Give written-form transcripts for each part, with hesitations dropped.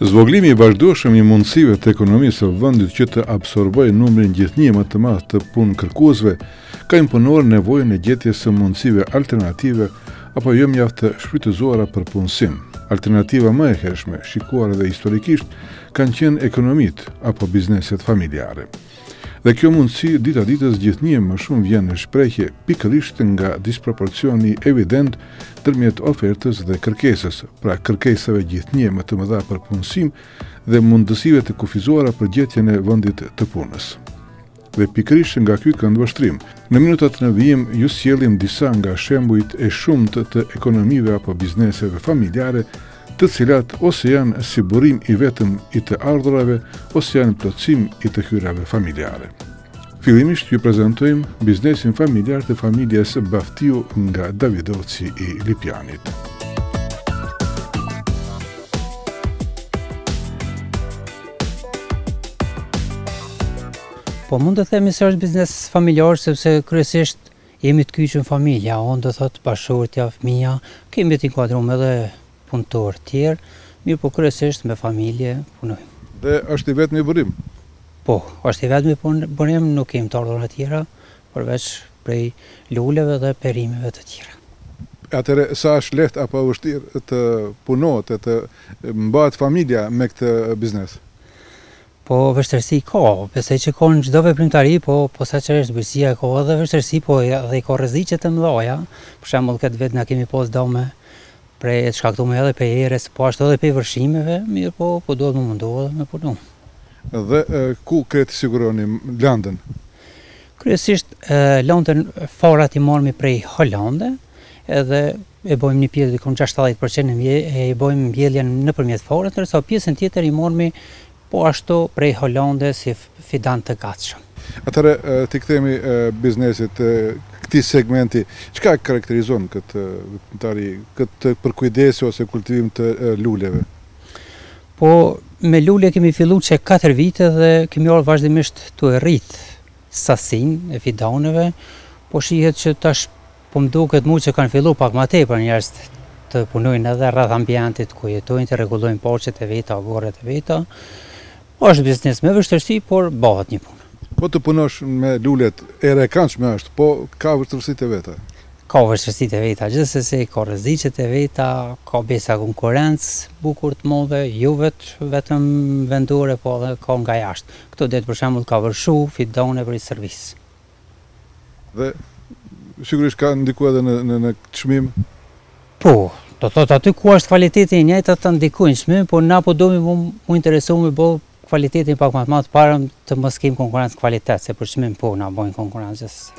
Zvoglimi I vazhdueshëm I mundësive të ekonomisë së vendit që të absorbojë numrin gjithnjë më të madh të punëkërkuesve ka imponuar nevojën e gjetjes së mundësive alternative apo jo mjaft të shfrytëzuara për punësim. Alternativa më e hershme, shikuar edhe historikisht, kanë qenë ekonomitë apo bizneset familjare. Dhe kjo mundësi dita ditës gjithnjë më shumë vjen në shprehje pikërisht nga disproporcioni evident ndërmjet ofertës dhe kërkesës, pra kërkesave gjithnjë më të mëdha për punësim dhe mundësive të kufizuara për gjetjen e vendit të punës. Dhe pikërisht nga ky këndvështrim, në minutat në vijim ju sjellim disa nga shembujt e shumtë të ekonomive apo bizneseve familjare, të cilat ose janë si burim I vetëm I të ardhurave, ose janë plotësim I të hyrave familjare. Fillimisht ju prezantojmë biznesin familjar të familjes Baftiu nga Davidovci I Lipjanit. Po mund të themi se është biznes familjar sepse kryesisht jemi të kyçur familja, unë do thot bashkëshortja, fëmia, kemi të inkuadruar edhe punëtor tjerë, mirë po kryesisht me familje punojmë. Dhe është I vetmi burim? Po, është I vetmi burim, nuk kemi të ardhurë tjera, përveç prej luleve dhe perimeve të tjera. Atëre, sa është lehtë apo vështirë të punohet, të mbahet familja me këtë biznes? Po vështirësi ka, besoj që ka në çdo veprimtari, po posaçërisht bërësia ka edhe vështirësi, po edhe I ka rreziqe të mëdha. Për shembull, këtë vit na kemi pas dome prej shkaktuar edhe për erës, po ashtu edhe për vërshimeve, mirë po duhet më mundohet me punu. Dhe ku kretë siguroni landën? Kryesisht landën farat I marrmi prej Holande, edhe e bojmë një pjesë dikon 70% e bojmë mbjelljen nëpërmjet farat, ndërsa pjesën tjetër I marrmi po ashtu prej Holande si fidan të gatshëm. Atëre, të kthehemi biznesit këtij segmenti, çka karakterizon këtë përkujdesje ose kultivim të luleve? Po me lule kemi filluar që 4 vite dhe kemi ardhur vazhdimisht të rrit sasinë e fidaneve, po shihet që tash po më duket mua që kanë filluar pak më tepër njerëz të punojnë edhe rreth ambientit ku jetojnë, të rregullojnë porçet e veta, vorret e veta. Është biznes me vështirësi, por bëhet një punë. Po të punosh me lulet, era e këndshme është, po ka vështirësitë e veta. Ka vështirësitë e veta, gjithsesi ka rreziqet e veta, ka besa konkurrencë bukur të madhe, jo vetëm vendore, po edhe ka nga jashtë. Këto det për shembull ka vërshu fidane për servis. Dhe sigurisht ka ndikuar edhe në çmim. Po, do thotë aty ku është kvaliteti I njëjtë ata ndikojnë çmim, po na po domi mu interesu me bë kvalitetin pak më të madh para të mos kemi konkurrencë kvalitet, se për çmim po na bojnë konkurrencës.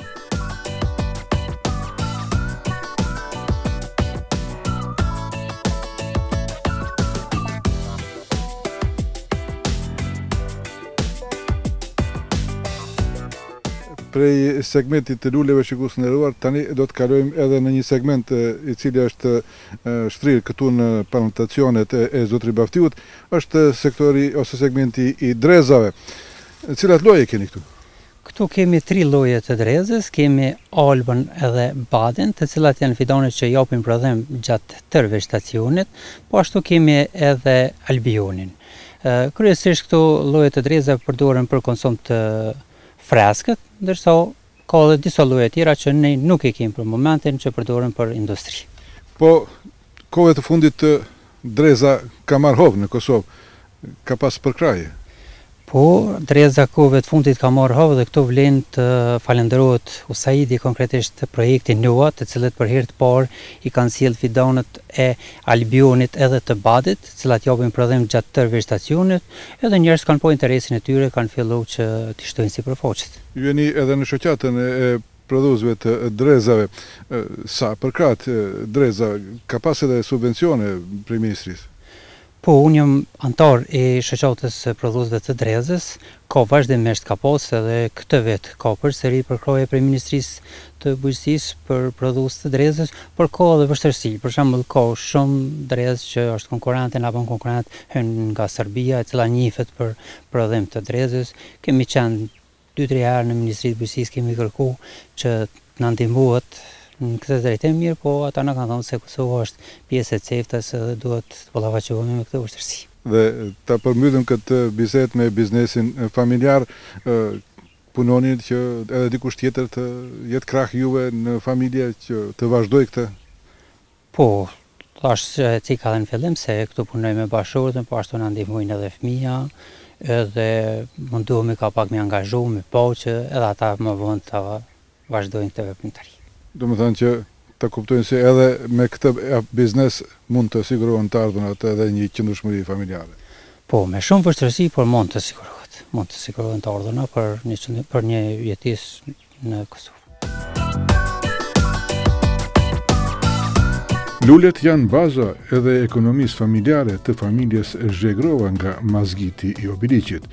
Prej segmentit të luleve shikues nderuar, tani do të kalojmë edhe në një segment I cili është shtrirë këtu në plantacionet e zotrit Baftiut, është sektori ose segmenti I drezave. Cilat lloje keni këtu? Këtu kemi 3 lloje të drezës, kemi albën edhe badin, të cilat janë fidanet që japin prodhim gjatë tërë vegetacionit, po ashtu kemi edhe albionin. Kryesisht këto lloje të drezave përdoren për konsum të freskët, ndërsa ka edhe disa lloje tjera që ne nuk I kemi për momentin që përdoren për industri. Po, kohëve të fundit dreza ka marrë hovë në Kosovë, ka pas përkraje. Po, dreza kohëve të fundit ka marrë hovë dhe këto vlen të falenderohet USAID-i konkretisht projekti NOA, të cilët për herë të parë I kanë sjellë fidanet e albionit edhe të badit, të cilat japin prodhim gjatë tërë vegetacionit, edhe njerëz kanë po interesin e tyre, kanë filluar që t'i shtojnë sipërfaqet. Ju jeni edhe në shoqatën e prodhuesve të drezave, sa përkrat dreza ka pas edhe subvencione prej ministrisë? Po, unë jam antar I shoqatës prodhuesve të drezës, ka vazhdimisht ka pas edhe këtë vit ka përsëri përkraje prej Ministrisë të Bujqësisë për prodhues të drezës, por ka edhe vështirësi. Për shembull, ka shumë drezë që është konkurrente apo konkurrent hyn nga Serbia, e cila njihet për prodhim të drezës. Kemi qenë 2-3 herë në Ministrinë të Bujqësisë, kemi kërkuar që na ndihmohet në këtë drejtim mirë, po ata na kanë thënë se Kosova është pjesë e CEFTA-s dhe duhet të ballafaqohemi me këtë vështirësi. Dhe ta përmbyllim këtë bisedë me biznesin familjar, punoni që edhe dikush tjetër të jetë krah juve në familje që të vazhdoj këtë? Po, thash cika dhe në fillim se këtu punoj me bashkëshortën, po ashtu na ndihmojnë edhe fëmija, edhe munduhemi ka pak me angazhu, me po që edhe ata më vonë të vazhdojnë këtë veprimtari. Do më thënë që ta kuptojnë se edhe me këtë biznes mund të sigurohen të ardhunat edhe një qëndrueshmëri familjare. Po, me shumë vështirësi, por mund të sigurohet. Mund të sigurohen të ardhuna për një jetesë në Kosovë. Lulet janë baza edhe ekonomisë familjare të familjes Zhegrova nga Mazgiti i Obiliqit.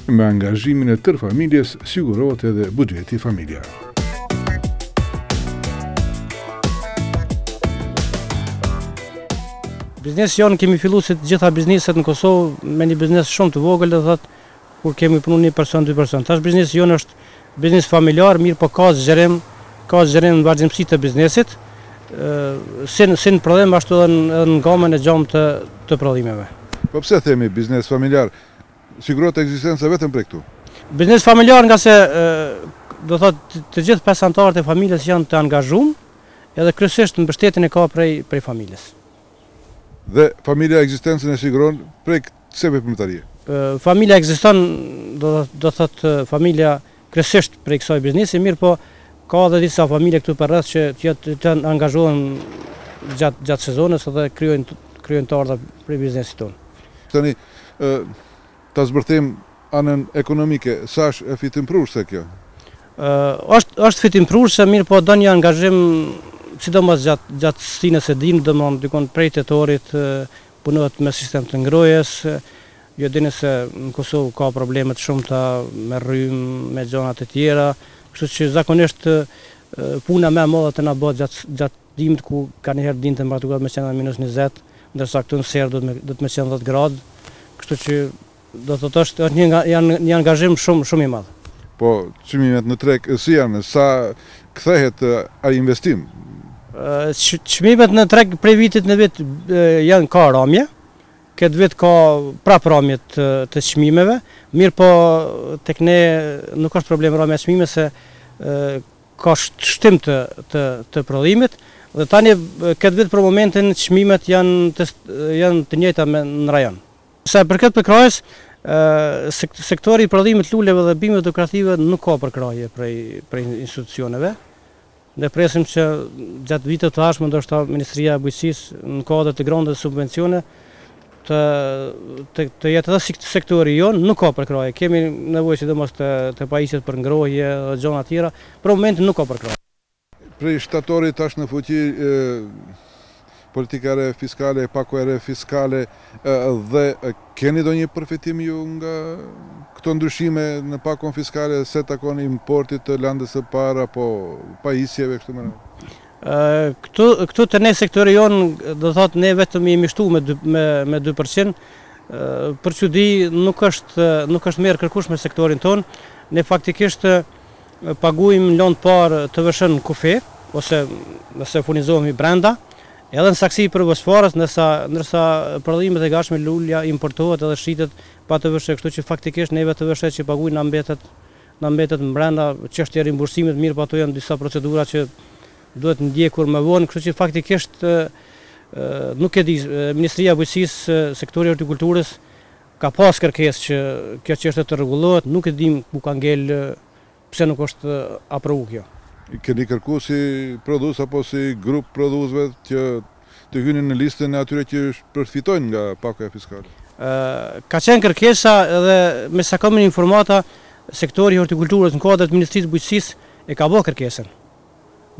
Me angazhimin e tërë familjes sigurohet edhe buxheti familjar. Biznesi jonë kemi fillu si të gjitha bizneset në Kosovë me një biznes shumë të vogël, dhe thot kur kemi punu një person, dy person. Tash biznesi jonë është biznes familjar, mirë po ka zgjerim në vazhdimsi të biznesit, si në prodhim ashtu edhe në gamën e gjamë të prodhimeve. Po pse themi biznes familjar? Sigurohet ekzistenca vetëm për këtu? Biznes familjar nga se do thot të gjithë pesë anëtarët e familjes janë të angazhuar, edhe kryesisht mbështetjen e ka prej familjes. Dhe familja ekzistencën e siguron prej kësaj veprimtarie? Familja ekziston, do thot familja kryesisht prej kësaj biznesi, mirë po ka edhe disa familje këtu për rreth që janë angazhuar gjatë sezonit dhe kryojnë të ardha prej biznesit tonë. Tani, ta zbërthejmë anën ekonomike, sa është e fitimprurse kjo? Është fitimprurse, mirë po do një angazhim, sidomos gjatë stinës së dimrit, domethënë prej tetorit punohet me sistem të ngrojes. Jo dini se në Kosovë ka probleme të shumta me rrymë, me gjëra të tjera, kështu që zakonisht puna më e madhe të na bëhet gjatë dimrit, ku kanjëherë dinte temperaturat me qenë -20, ndërsa këtu në serë do të më qenë 10 gradë, kështu që do të thotë është një angazhim shumë i madh. Po çmimet në treg si janë? Sa kthehet ai investim? Çmimet në treg prej vitit në vit janë ka ramje. Këtë vit ka prap ramje të çmimeve, mirë po tek ne nuk është problem ramja e çmimeve, se ka shtim të prodhimit, dhe tani këtë vit për momentin çmimet janë të njëjta në rajon. Sa për këtë përkrahjes, sektori i prodhimit luleve dhe bimëve dekorative nuk ka përkrahje prej institucioneve. Ne presim që gjatë viteve të ardhshme ndoshta Ministria e Bujqësisë në kuadër të grande subvencione të jetë edhe sektori jonë nuk ka përkrahje. Kemi nevojë sidomos të pajisjet për ngrohje dhe gjëra të tjera, për momentin nuk ka përkrahje. Prej shtatorit tash në fuqi politikare fiskale, pakuere fiskale, dhe keni do një përfitim ju nga këto ndryshime në pakon fiskale, se takon importit të landës së parë apo pajisjeve kështu më radhë? Këtu të ne sektori jonë, do thotë ne vetëm jemi shtu me 2%, për çudi nuk është merë kërkush me sektorin tonë. Ne faktikisht paguajmë lonë parë të vëshën në kufe, ose nëse furnizohemi brenda, edhe në saksi për Bosforës, ndërsa prodhimet e gatshme lulja importohet edhe shitet pa të vëshë, kështu që faktikisht neve të vëshë që paguajnë na mbetet brenda, çështja e rimbursimit, mirë po ato janë disa procedura që duhet ndjekur më vonë, kështu që faktikisht nuk e di, Ministria e Bujqësisë, sektori i hortikulturës ka pas kërkesë që kjo çështje të rregullohet, nuk e dim ku ka ngel, pse nuk është aprovuar kjo. Keni kërku si prodhues apo si grup prodhuesve që të hynin në listën e atyre që përfitojnë nga pakuja fiskale? Ka qenë kërkesa edhe me sa kam informata, sektori i hortikulturës në kuadër të Ministrisë së Bujqësisë e ka bërë kërkesën.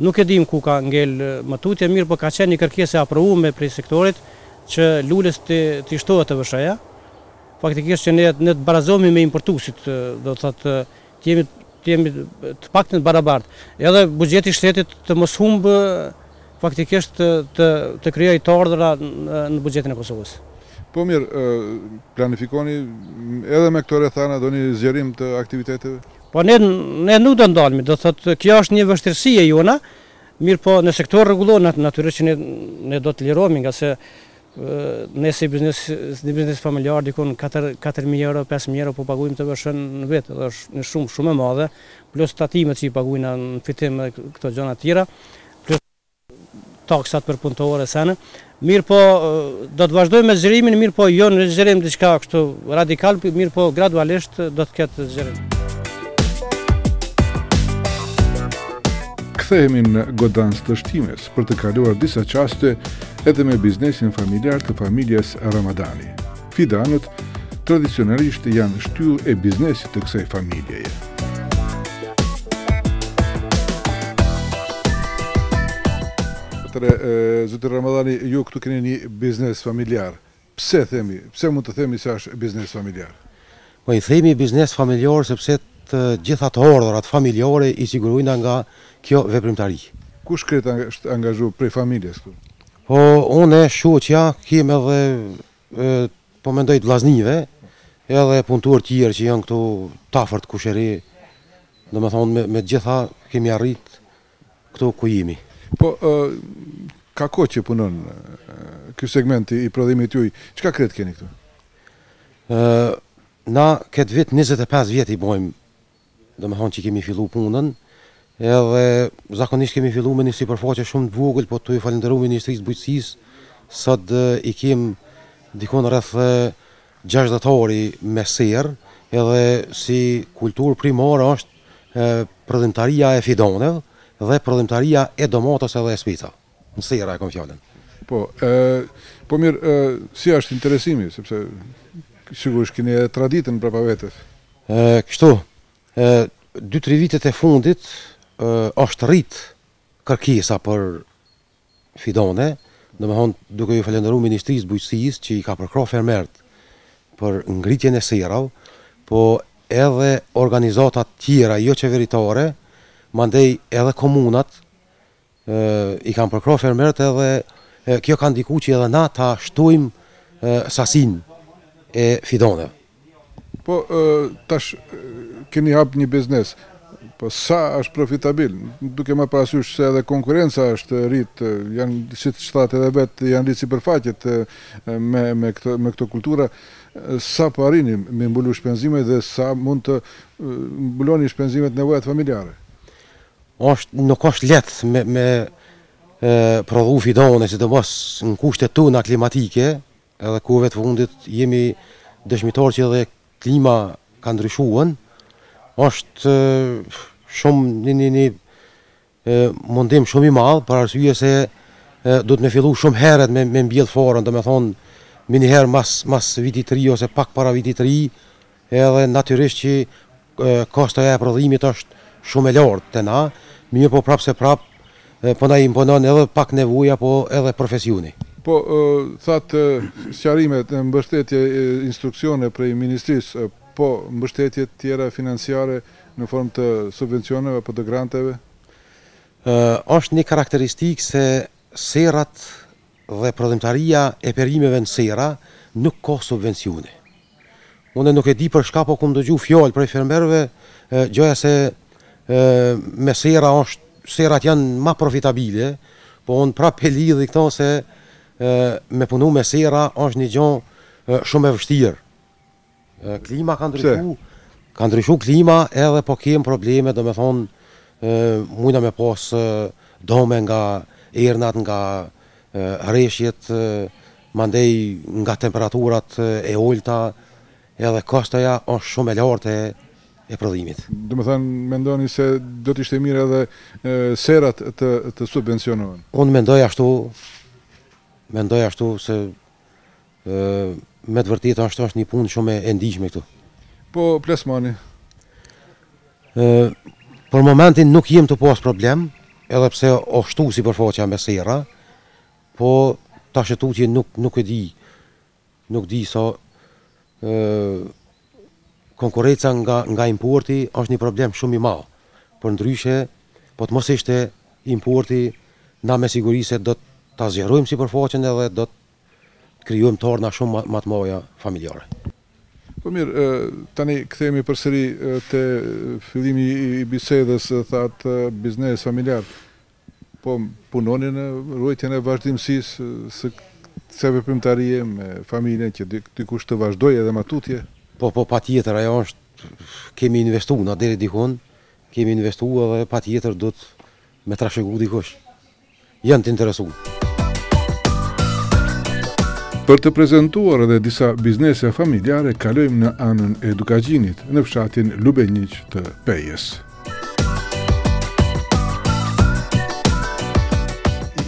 Nuk e dim ku ka ngel më tutje, mirë, po ka qenë një kërkesë e aprovuar prej sektorit që lules të shtohet të vëshëja. Faktikisht që ne të barazohemi me importuesit, do të thotë jemi të paktën të barabartë. Edhe buxheti i shtetit të mos humbë faktikisht të krijojë të ardhra në buxhetin e Kosovës. Po mirë, planifikoni edhe me këto rrethana doni zgjerim të aktiviteteve? Po ne nuk do ndalemi, do thotë kjo është një vështirësi e jona, mirë po në sektor rregullohet natyrisht që ne do të lirohemi, nga se Nëse një biznes familjar dikon 4.000 euro, 5.000 euro po paguajmë të vëshën në vetë, dhe është në shumë e madhe, plus tatimet që i paguajnë në fitim me këto gjëra tjera, plus taksat për punëtorë e sene. Mirë po, do të vazhdojmë me zgjerimin, mirë po jo në zgjerim diçka kështu radikal, mirë po gradualisht do të ketë zgjerim. Kthehemi në godancë të shtimes për të kaluar disa qaste edhe me biznesin familjar të familjes Ramadani. Fidanët tradicionalisht janë shtyllë e biznesit të kësaj familjeje. Zoti Ramadani, ju këtu keni një biznes familjar. Pse mund të themi se është biznes familjar? Po i themi biznes familjar sepse të gjitha të ardhurat familjare i sigurojnë nga kjo veprimtari. Kush kretë është angazhu prej familjes këtu? Po unë shoqja, kem edhe po mendoj të vllaznive, edhe punëtor tjerë që janë këtu tafërt kusheri, domethënë me gjitha kemi arrit këtu ku jemi. Po ka kohë që punon ky segmenti i prodhimit juaj, çka kretë keni këtu? Na këtë vit 25 vjet i bojmë, domethënë që kemi fillu punën, edhe zakonisht kemi fillu me një sipërfaqe shumë të vogël, po tu i falenderoj Ministrisë Bujqësisë, sot i kem dikon rreth 60 orë me serë, edhe si kulturë primare është prodhimtaria e fidoneve dhe prodhimtaria e domatos edhe e speca. Në sera e kom fjallën. Po mirë, si është interesimi, sepse sigurisht keni edhe traditën brapa vetes. Kështu, 2-3 vitet e fundit është rrit kërkesa për fidone, domethënë duke ju falenderuar Ministrisë Bujqësisë që i ka përkrah fermerët për ngritjen e serave, po edhe organizata tjera jo qeveritare, mandej edhe komunat i kanë përkrah fermerët, edhe kjo ka ndikuar që edhe na ta shtojmë sasinë e fidoneve. Po tash keni hap një biznes, po sa është profitabil? Duke më parasysh se edhe konkurenca është rrit, janë si të shtatë edhe vetë janë rrit sipërfaqet me këto kultura, sa po arrini me mbulu shpenzimet dhe sa mund të mbuloni shpenzimet nevojat familjare? Nuk është lehtë me prodhu fidone, sidomos në kushtet tona klimatike, edhe kohëve të fundit jemi dëshmitar që edhe klima ka ndryshuar, është shumë një mundim shumë i madh, për arsye se do të me fillu shumë herët me mbjell forën, domethënë me një herë mas vitit të ri ose pak para vitit të ri, edhe natyrisht që kostoja e prodhimit është shumë e lartë te na, mirë po prapë se prapë po na imponon edhe pak nevoja, po edhe profesioni. Po thatë sqarimet, mbështetje, instruksione prej Ministrisë, po mbështetje tjera financiare në formë të subvencioneve apo të granteve? Është një karakteristikë se serat dhe prodhimtaria e perimeve në sera nuk ka subvencione. Unë nuk e di për shka, po kum dëgju fjalë prej fermerëve, gjoja se me serat janë ma profitabile, po unë prapë e lidhi këto se me punu me sera është një gjë shumë e vështirë. Klima ka ndryshu klima, edhe po kem probleme, do me thonë mujna me pas dome nga ernat, nga rreshjet, mandej nga temperaturat e ulta, edhe kostoja është shumë e lartë e prodhimit. Do me thënë, mendoni se do t'ishte mirë edhe serat të subvencionohen? Unë mendoj ashtu se me të vërtetë është një punë shumë e ndihshme këtu. Po plasmani? Për momentin nuk jem të pas problem, edhe pse o shtu sipërfaqja me sera, po tash tutje nuk e di. Nuk di sa konkurenca nga importi është një problem shumë i madh. Por ndryshe, po të mos ishte importi, na me siguri se do ta zgjerojmë sipërfaqen edhe do të krijojmë torna shumë më të mëdha familjare. Po mirë, tani kthehemi përsëri te fillimi i bisedës, thatë biznes familjar. Po punoni në ruajtjen e vazhdimësisë së Se veprimtarie me familjen që dikush të vazhdoj edhe ma tutje? Po pa tjetër, ajo është, kemi investu, na deri dikon, kemi investu edhe pa tjetër do të me trashëgu dikush. Janë të interesu. Për të prezentuar edhe disa biznese familjare, kalojmë në anën e Dukagjinit, në fshatin Lubenjiq të Pejes.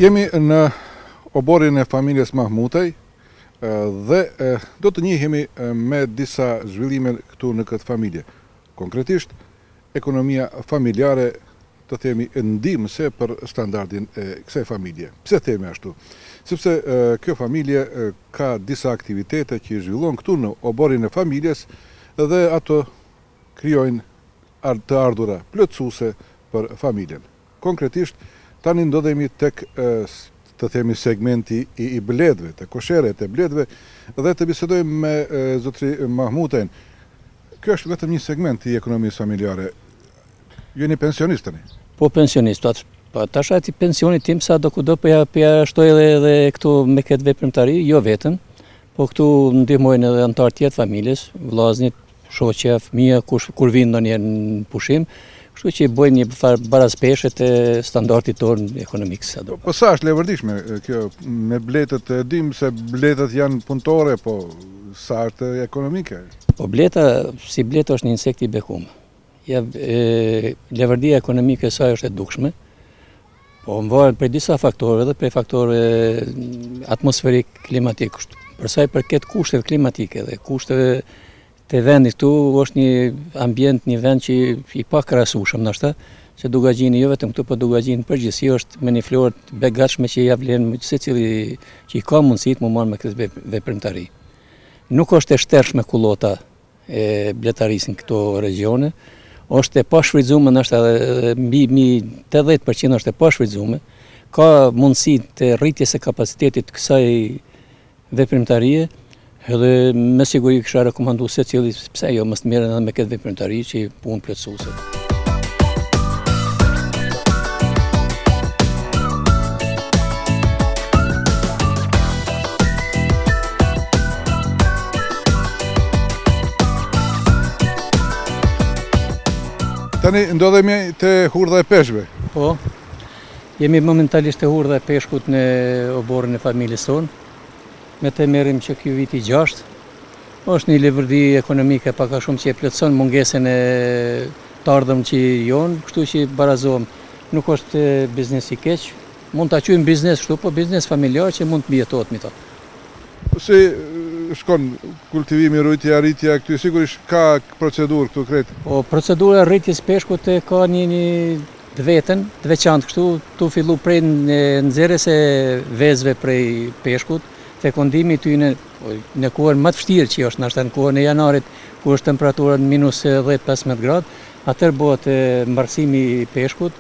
Jemi në oborin e familjes Mahmutaj dhe do të njihemi me disa zhvillime këtu në këtë familje. Konkretisht, ekonomia familjare të themi ndihmëse për standardin e kësaj familje. Pse themi ashtu? Sepse kjo familje ka disa aktivitete që i zhvillon këtu në oborin e familjes dhe ato krijojnë të ardhura plotësuese për familjen. Konkretisht, tani ndodhemi tek të themi segmenti i bledhve, të kosheret e bledhve dhe të bisedojmë me zotri Mahmutajn. Kjo është vetëm një segment i ekonomisë familjare. Ju jeni pensionist tani? Po pensionist, tash ati pensionit tim sa do kudo përja shtoj edhe këtu me këtë veprimtari, jo vetëm, po këtu ndihmojnë edhe anëtar tjetë familjes, vllaznit, shoqja, fëmija, kur vinë ndonjëherë në pushim, kështu që i bojnë një farë baraspeshet e standardit tonë ekonomik. Po sa është levërdishme kjo me bletët, e dim se bletët janë punëtore, po sa është ekonomike? Po bleta, si bleta është një insekt i bekumë. Levërdia ekonomike e saj është e dukshme, po më varet prej disa faktorëve dhe prej faktorëve atmosferik, klimatik. Për sa i përket kushteve klimatike dhe kushteve të vendit këtu, është një ambient, një vend që i pakrahasueshëm ndoshta, se Dukagjini jo vetëm këtu, po Dukagjini përgjithësi është me një florë të begatshme që ja vlen secili që i ka mundësi të marrë me këtë veprimtari. Nuk është e shtershme kullota e bletarisë në këto regione, është e pashfrytzuar, ndoshta mbi 80% është e pashfrytzuar. Ka mundësi të rritjes së kapacitetit të kësaj veprimtarie, edhe me siguri kisha rekomandu secili pse jo mos merren edhe me këtë veprimtari që punë plotësuese. Tani ndodhemi te hurdha e peshkve. Po, jemi momentalisht te hurdha e peshkut në oborrin e familjes tonë. Me të merrim që ky viti 6 është një levërdi ekonomike pak a shumë që e plotëson mungesën e të ardhëm që jonë, kështu që barazohem. Nuk është biznes i keq, mund ta quajmë biznes kështu, po biznes familjar që mund të mbijetohet me to. Si shkon kultivimi, rujtja, arritja, këtu sigurisht ka procedurë këtu kretë? Po, procedura rritjes peshkut ka një të vetën, të veçantë kështu, tu fillu prej nxjerrjes e vezëve prej peshkut, fekundimi tyne në kohën më të vështirë që është ndoshta në kohën e janarit, ku është temperatura në minus 10-15 gradë, atëherë bëhet mbarësimi i peshkut,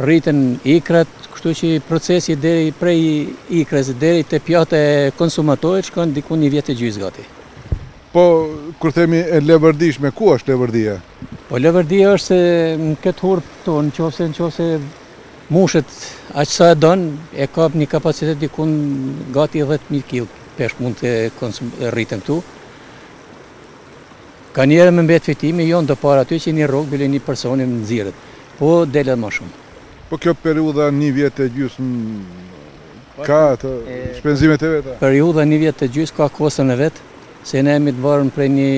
rriten ikrat, kështu që procesi deri prej ikrës deri te pjata e konsumatorit shkon diku 1 vjet e gjysmë gati. Po kur themi e levërdishme, ku është levërdia? Po levërdia është se në këtë hurë tonë, nëse mushet aq sa e don, e ka një kapacitet diku gati 10.000 kg peshk mund të rriten këtu. Ka njerë me mbet fitimi, jo në para aty që një rrogë bile një personi në nxirret, po delet më shumë. Po kjo periudha 1 vjet e gjysmë ka të shpenzimet e veta? Periudha 1 vjet e gjysmë ka kostën e vet, se ne jemi të varur prej një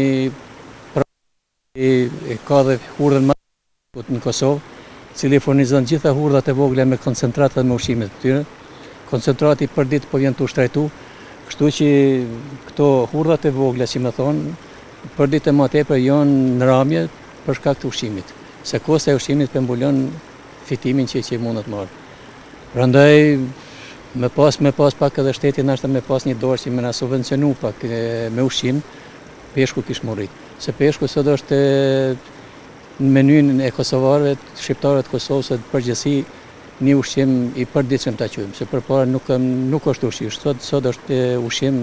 ka dhe hurdhën më në Kosovë, cili furnizon gjitha hurdhat e vogla me koncentratë dhe me ushqimet të tyre. Koncentrati për ditë po vjen të shtrajtu, kështu që këto hurdhat e vogla, si më thonë, për ditë e më tepër janë në ramje për shkak të ushqimit, se kosta e ushqimit pembulon fitimin që mund të marrë. Prandaj me pas pak edhe shteti ndoshta me pas një dorë që më na subvencionu pak me ushqim, peshku kish morrit. Se peshku sot është në menyn e kosovarëve, shqiptarëve të Kosovës të përgjithësi një ushqim i përditshëm ta quajmë, se përpara nuk është ushqim, sot është ushqim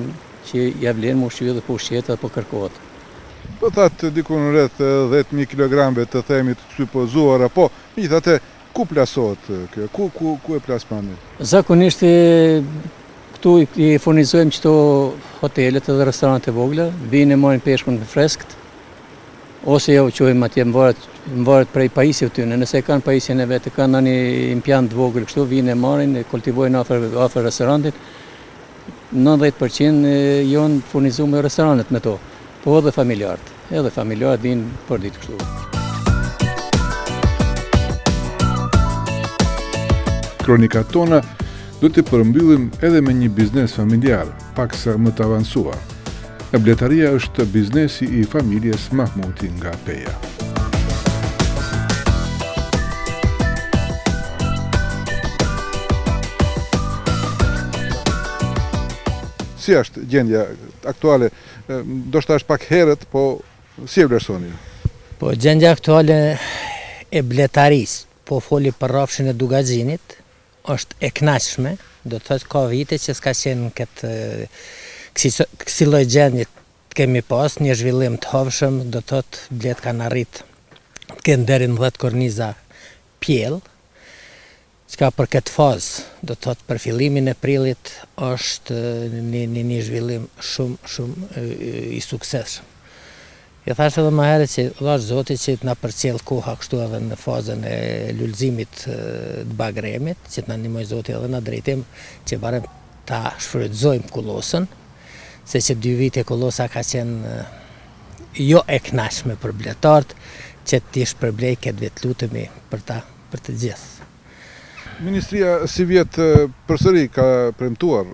që ja vlen me ushqyer dhe po ushqehet dhe po kërkohet. Po thatë diku në rreth 10.000 kg të themi të supozuara, po megjithatë ku plasohet kjo? Ku e plasmani? Zakonisht këtu i furnizojmë qëto hotelet edhe restorantet e vogla, vinë e marrin peshkun freskt, ose jo quajmë atje mvaret prej pajisjeve tyne. Nëse kanë pajisjen e vetë, kanë një impiant të vogël kështu, vinë e marrin, e kultivojnë afër restorantit. 90% janë furnizuar me restorantet me to, po edhe familjarët. Edhe familjarët vinë për ditë kështu. Kronikat tona do të përmbyllim edhe me një biznes familjar, paksa më të avancuar. Ebletaria është biznesi i familjes Mahmuti nga Peja. Si është gjendja aktuale? Do shta është pak herët, po si e vlerësoni? Po gjendja aktuale e bletarisë, po foli për rrafshin e Dugaxhinit, është e kënaqshme, do të thotë ka vite që s'ka qenë këtë kësi lloj gjendje kemi pas një zhvillim të hovshëm, do të thotë blet kanë arritë të kenë deri në 10 korniza pjell, çka për këtë fazë, do të thotë për fillimin e prillit është një zhvillim shumë i suksesshëm. Ja thash edhe më herët që lash Zoti që na përcjell koha kështu edhe në fazën e lulëzimit të bagremit, që na ndihmoj Zoti edhe na drejtim që barem ta shfrytëzojmë kullosën, se që 2 vite kullosa ka qenë jo e kënaqshme për bletarët, që t'i shpërblej këtë vit lutemi për të gjithë. Ministria si vjet përsëri ka premtuar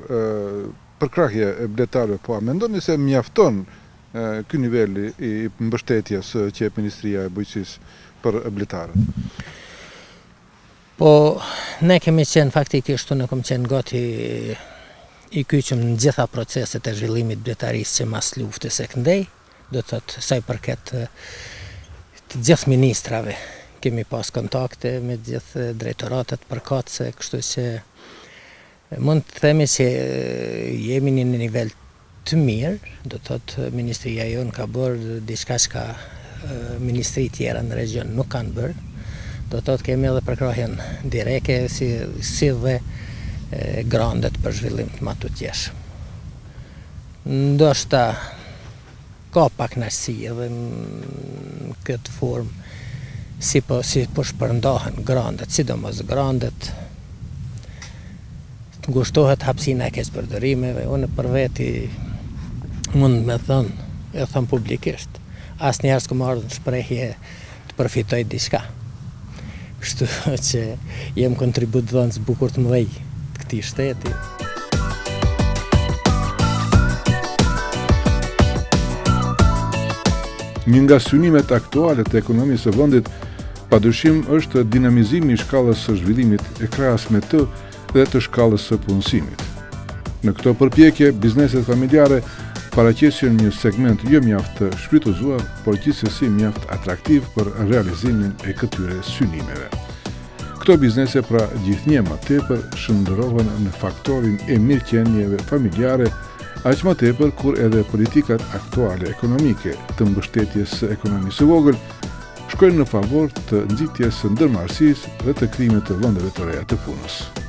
përkrahje e bletarëve, po a mendoni se mjafton ky niveli i mbështetjes që jep Ministria e Bujqësisë për bletarët? Po, ne kemi qenë faktikisht, ne kemi qenë gati i kyqëm në gjitha proceset e zhvillimit bletarisë që mas luftës e këndej, do të thotë sa i përket të gjithë ministrave. Kemi pas kontakte me gjithë drejtoratet përkatëse, kështu që mund të themi që jemi në një nivel të mirë, do të thotë ministria jonë ka bërë diçka që ministri tjera në region nuk kanë bërë, do të thotë kemi edhe përkrahjen direke si dhe grandet për zhvillim të matutjeshëm. Ndoshta ka pak kënaqësi edhe në këtë formë si po shpërndahen grandet, sidomos grandet, ngushtohet hapësina e keqpërdorimeve. Unë për veti mund me thënë, e thëmë publikisht, asnjëherë s'kam ardhur në shprehje të përfitoj diçka. Kështu që jem kontribut dhënës bukur të mëdhej të këtij shteti. Një nga synimet aktuale të ekonomisë së vendit padyshim është dinamizimi i shkallës së zhvillimit e krahas me të dhe të shkallës së punësimit. Në këto përpjekje, bizneset familjare paraqesin një segment jo mjaft të shfrytëzuar, por gjithsesi mjaft atraktiv për realizimin e këtyre synimeve. Këto biznese pra gjithnjë më tepër shndërrohen në faktorin e mirëqenieve familjare, aq më tepër kur edhe politikat aktuale ekonomike të mbështetjes së ekonomisë së vogël shkojnë në favor të nxitjes së ndërmarrësisë dhe të krijimit të vendeve të reja të punës.